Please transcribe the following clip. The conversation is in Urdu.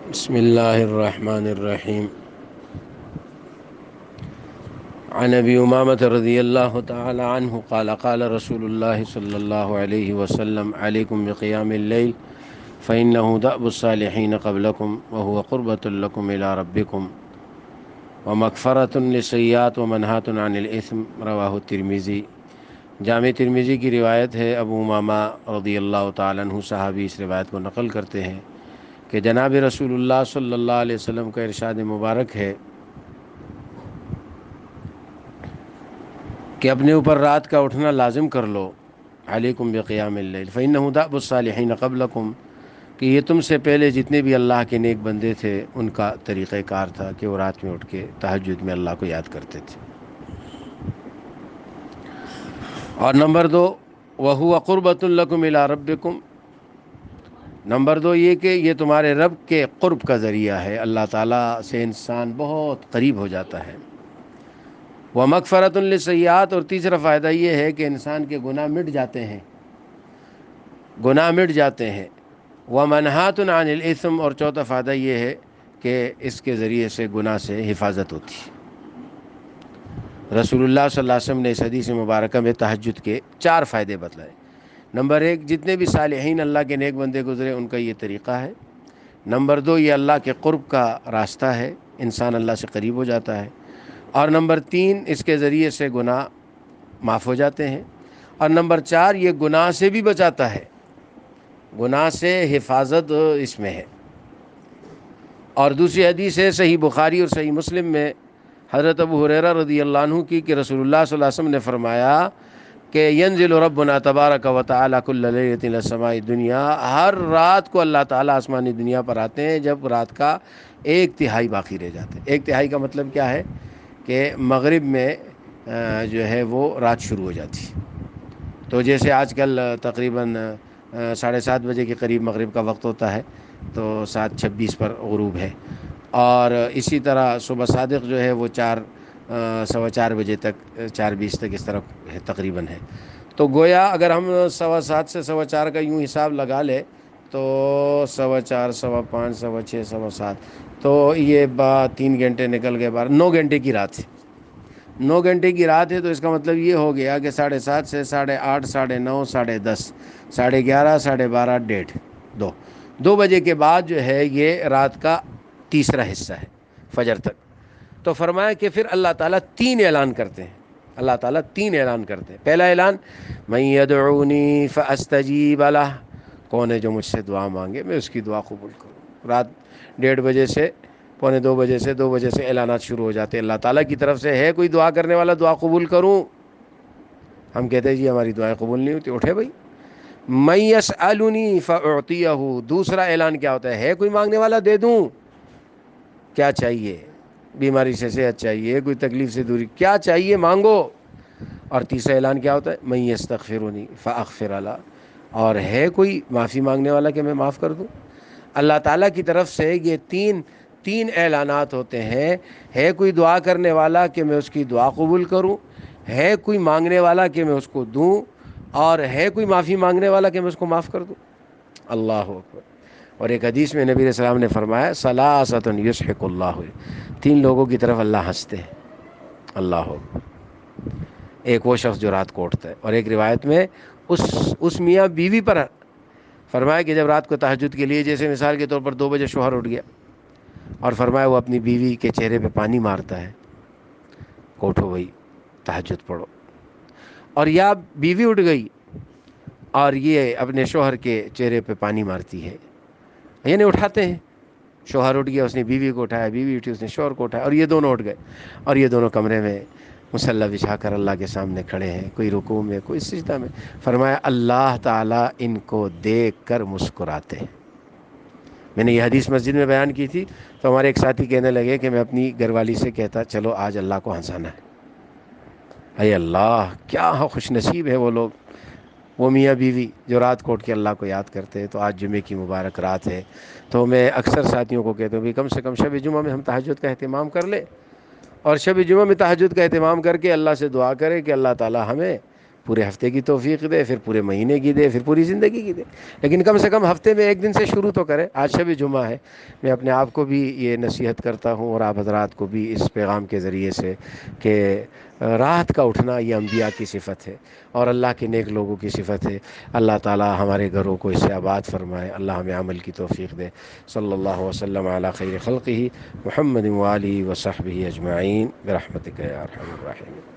بسم اللہ الرحمن الرحیم عن ابی امامۃ رضی اللہ تعالی عنہ قال قال رسول اللہ صلی اللہ علیہ وسلم علیکم بقیام اللیل فإنه دأب الصالحین قبلکم وهو قربۃ لکم الی ربکم ومغفرۃ للسیئات ومنہاۃ عن الاثم رواہ الترمذی۔ جامع ترمذی کی روایت ہے، ابو امامہ رضی اللہ تعالیٰ عنہ صحابی اس روایت کو نقل کرتے ہیں کہ جناب رسول اللہ صلی اللہ علیہ وسلم کا ارشاد مبارک ہے کہ اپنے اوپر رات کا اٹھنا لازم کر لو، علیکم بقیام اللیل فإنہ دأب الصالحین قبلکم، کہ یہ تم سے پہلے جتنے بھی اللہ کے نیک بندے تھے ان کا طریقہ کار تھا کہ وہ رات میں اٹھ کے تہجد میں اللہ کو یاد کرتے تھے۔ اور نمبر 2، وَهُوَ قُرْبَةٌ لَكُمْ إِلَىٰ رَبِّكُمْ، نمبر 2 یہ کہ یہ تمہارے رب کے قرب کا ذریعہ ہے، اللہ تعالیٰ سے انسان بہت قریب ہو جاتا ہے۔ وَمَغْفَرَةٌ لِلسَّیِّئَاتِ، اور تیسرا فائدہ یہ ہے کہ انسان کے گناہ مٹ جاتے ہیں، گناہ مٹ جاتے ہیں۔ وَمَنْہَاةٌ عَنِ الْإِثْمِ، اور چوتھا فائدہ یہ ہے کہ اس کے ذریعے سے گناہ سے حفاظت ہوتی ہے۔ رسول اللہ صلی اللہ علیہ وسلم نے اس حدیث مبارکہ میں تہجد کے 4 فائدے بتلائے۔ نمبر 1، جتنے بھی صالحین اللہ کے نیک بندے گزرے ان کا یہ طریقہ ہے۔ نمبر 2، یہ اللہ کے قرب کا راستہ ہے، انسان اللہ سے قریب ہو جاتا ہے۔ اور نمبر 3، اس کے ذریعے سے گناہ معاف ہو جاتے ہیں۔ اور نمبر 4، یہ گناہ سے بھی بچاتا ہے، گناہ سے حفاظت اس میں ہے۔ اور دوسری حدیث ہے صحیح بخاری اور صحیح مسلم میں، حضرت ابو ہریرہ رضی اللہ عنہ کی، کہ رسول اللہ صلی اللہ علیہ وسلم نے فرمایا کہ ینزل ربنا تبارک و تعالی کل لیلۃ الی السماء الدنیا، ہر رات کو اللہ تعالیٰ آسمانی دنیا پر آتے ہیں جب رات کا 1/3 باقی رہ جاتے ہیں۔ 1/3 کا مطلب کیا ہے کہ مغرب میں جو ہے وہ رات شروع ہو جاتی ہے۔ تو جیسے آج کل تقریباً 7:30 بجے کے قریب مغرب کا وقت ہوتا ہے، تو 7:26 پر غروب ہے، اور اسی طرح صبح صادق جو ہے وہ 4:15 بجے تک، 4:20 تک اس طرح ہے تقریباً ہے۔ تو گویا اگر ہم 7:15 سے 4:15 کا یوں حساب لگا لے تو 4:15، 5:15، 6:30، 7:15، تو یہ 3 گھنٹے نکل گئے، 9 گھنٹے کی رات ہے۔ 9 گھنٹے کی رات ہے، تو اس کا مطلب یہ ہو گیا کہ 7:30 سے 8:30، 9:30، 10:30، 11:30، 12:30، 1:30، 2 بجے کے بعد جو ہے یہ رات کا تیسرا حصہ ہے، فجر تک۔ تو فرمایا کہ پھر اللہ تعالیٰ 3 اعلان کرتے ہیں، اللہ تعالیٰ 3 اعلان کرتے ہیں۔ پہلا اعلان، من یدعونی فاستجیب لہ، کون ہے جو مجھ سے دعا مانگے میں اس کی دعا قبول کروں۔ رات 1:30 بجے سے 1:45 بجے سے 2 بجے سے اعلانات شروع ہو جاتے ہیں، اللہ تعالیٰ کی طرف سے ہے کوئی دعا کرنے والا، دعا قبول کروں۔ ہم کہتے ہیں جی ہماری دعائیں قبول نہیں ہوتی، اٹھے بھائی۔ من یسألنی فاعطیہ، دوسرا اعلان کیا ہوتا ہے کوئی مانگنے والا دے دوں۔ کیا چاہیے؟ بیماری سے صحت چاہیے، کوئی تکلیف سے دوری، کیا چاہیے مانگو۔ اور تیسرا اعلان کیا ہوتا ہے، من یستغفرنی فاغفر لہ، اور ہے کوئی معافی مانگنے والا کہ میں معاف کر دوں۔ اللہ تعالیٰ کی طرف سے یہ تین اعلانات ہوتے ہیں، ہے کوئی دعا کرنے والا کہ میں اس کی دعا قبول کروں، ہے کوئی مانگنے والا کہ میں اس کو دوں، اور ہے کوئی معافی مانگنے والا کہ میں اس کو معاف کر دوں۔ اللہ اکبر۔ اور ایک حدیث میں نبی علیہ السلام نے فرمایا، ثلاثۃ یضحک اللہ، 3 لوگوں کی طرف اللہ ہنستے ہیں۔ اللہ اکبر۔ ایک وہ شخص جو رات کو اٹھتا ہے، اور ایک روایت میں اس میاں بیوی پر فرمایا کہ جب رات کو تہجد کے لیے، جیسے مثال کے طور پر 2 بجے شوہر اٹھ گیا، اور فرمایا وہ اپنی بیوی کے چہرے پہ پانی مارتا ہے کہ اٹھو بھائی تہجد پڑھو، اور یا بیوی اٹھ گئی اور یہ اپنے شوہر کے چہرے پہ پانی مارتی ہے، یعنی اٹھاتے ہیں، شوہر اٹھ گیا اس نے بیوی کو اٹھایا، بیوی اٹھی اس نے شوہر کو اٹھایا، اور یہ دونوں اٹھ گئے، اور یہ دونوں کمرے میں مصلی بچھا کر اللہ کے سامنے کھڑے ہیں، کوئی رکوع میں کوئی سجدہ میں۔ فرمایا اللہ تعالیٰ ان کو دیکھ کر مسکراتے ہیں۔ میں نے یہ حدیث مسجد میں بیان کی تھی، تو ہمارے ایک ساتھی کہنے لگے کہ میں اپنی گھر والی سے کہتا چلو آج اللہ کو ہنسانا ہے۔ اے اللہ، کیا خوش نصیب ہے وہ لوگ، وہ میاں بیوی جو رات کو اٹھ کے اللہ کو یاد کرتے ہیں۔ تو آج جمعے کی مبارک رات ہے، تو میں اکثر ساتھیوں کو کہتا ہوں بھی کم سے کم شب جمعہ میں ہم تہجد کا اہتمام کر لیں، اور شب جمعہ میں تہجد کا اہتمام کر کے اللہ سے دعا کریں کہ اللہ تعالی ہمیں پورے ہفتے کی توفیق دے، پھر پورے مہینے کی دے، پھر پوری زندگی کی دے، لیکن کم سے کم ہفتے میں ایک دن سے شروع تو کرے۔ آج شب جمعہ ہے، میں اپنے آپ کو بھی یہ نصیحت کرتا ہوں اور آپ حضرات کو بھی اس پیغام کے ذریعے سے کہ رات کا اٹھنا یہ انبیاء کی صفت ہے اور اللہ کے نیک لوگوں کی صفت ہے۔ اللہ تعالی ہمارے گھروں کو اس سے آباد فرمائے، اللہ ہمیں عمل کی توفیق دے۔ صلی اللہ وسلم علی خیر خلقہ محمد وآلہ وصحبہ اجمعین برحمتک یا ارحم الراحمین۔